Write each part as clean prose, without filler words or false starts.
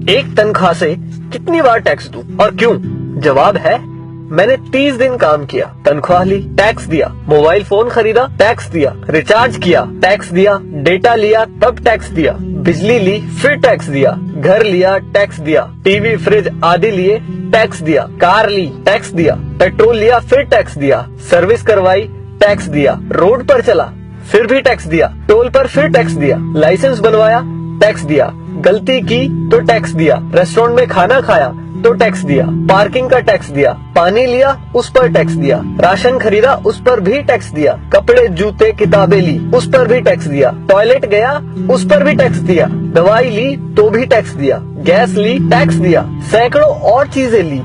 एक तनख्वाह से कितनी बार टैक्स दूं और क्यों? जवाब है, मैंने 30 दिन काम किया, तनख्वाह ली, टैक्स दिया, मोबाइल फोन खरीदा, टैक्स दिया, रिचार्ज किया, टैक्स दिया, डेटा लिया, तब टैक्स दिया, बिजली ली, फिर टैक्स दिया, घर लिया, टैक्स दिया, टीवी फ्रिज आदि लिए, टैक्स दिया, कार ली, टैक्स दिया, पेट्रोल लिया, फिर टैक्स दिया, सर्विस करवाई, टैक्स दिया, रोड पर चला, फिर भी टैक्स दिया, टोल पर फिर टैक्स दिया, लाइसेंस बनवाया, टैक्स दिया, गलती की तो टैक्स दिया, रेस्टोरेंट में खाना खाया तो टैक्स दिया, पार्किंग का टैक्स दिया, पानी लिया उस पर टैक्स दिया, राशन खरीदा उस पर भी टैक्स दिया, कपड़े जूते किताबें ली उस पर भी टैक्स दिया, टॉयलेट गया उस पर भी टैक्स दिया, दवाई ली तो भी टैक्स दिया, गैस ली टैक्स दिया, सैकड़ों और चीजें ली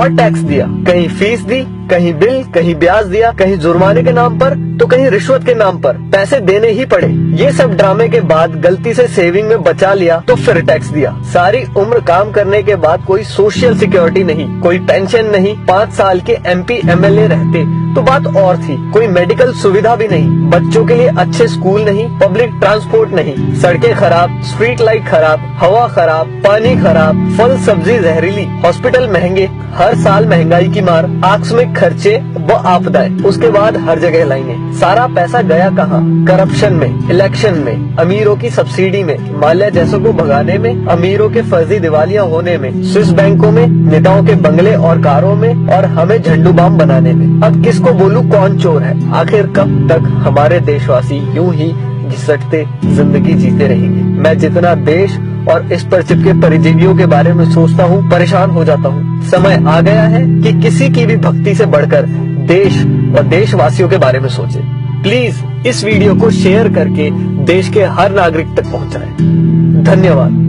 और टैक्स दिया, कहीं फीस दी, कहीं बिल, कहीं ब्याज दिया, कहीं जुर्माने के नाम पर तो कहीं रिश्वत के नाम पर पैसे देने ही पड़े। ये सब ड्रामे के बाद गलती से सेविंग में बचा लिया तो फिर टैक्स दिया। सारी उम्र काम करने के बाद कोई सोशल सिक्योरिटी नहीं, कोई पेंशन नहीं, 5 साल के MP MLA रहते तो बात और थी, कोई मेडिकल सुविधा भी नहीं, बच्चों के लिए अच्छे स्कूल नहीं, पब्लिक ट्रांसपोर्ट नहीं, सड़कें खराब, स्ट्रीट लाइट खराब, हवा खराब, पानी खराब, फल सब्जी जहरीली, हॉस्पिटल महंगे, हर साल महंगाई की मार, आकस्मिक खर्चे व आपदाएं, उसके बाद हर जगह लाइनें। सारा पैसा गया कहाँ? करप्शन में, इलेक्शन में, अमीरों की सब्सिडी में, माल्या जैसों को भगाने में, अमीरों के फर्जी दिवालिया होने में, स्विस बैंकों में, नेताओं के बंगले और कारों में और हमें झंडू बाम बनाने में। अब किसको बोलूं कौन चोर है? आखिर कब तक हमारे देशवासी यूं ही घिसटते जिंदगी जीते रहेंगे? मैं जितना देश और इस पर चिपके परिजीवियों के बारे में सोचता हूँ, परेशान हो जाता हूँ। समय आ गया है कि किसी की भी भक्ति से बढ़कर देश और देशवासियों के बारे में सोचें। प्लीज इस वीडियो को शेयर करके देश के हर नागरिक तक पहुंचाएं। धन्यवाद।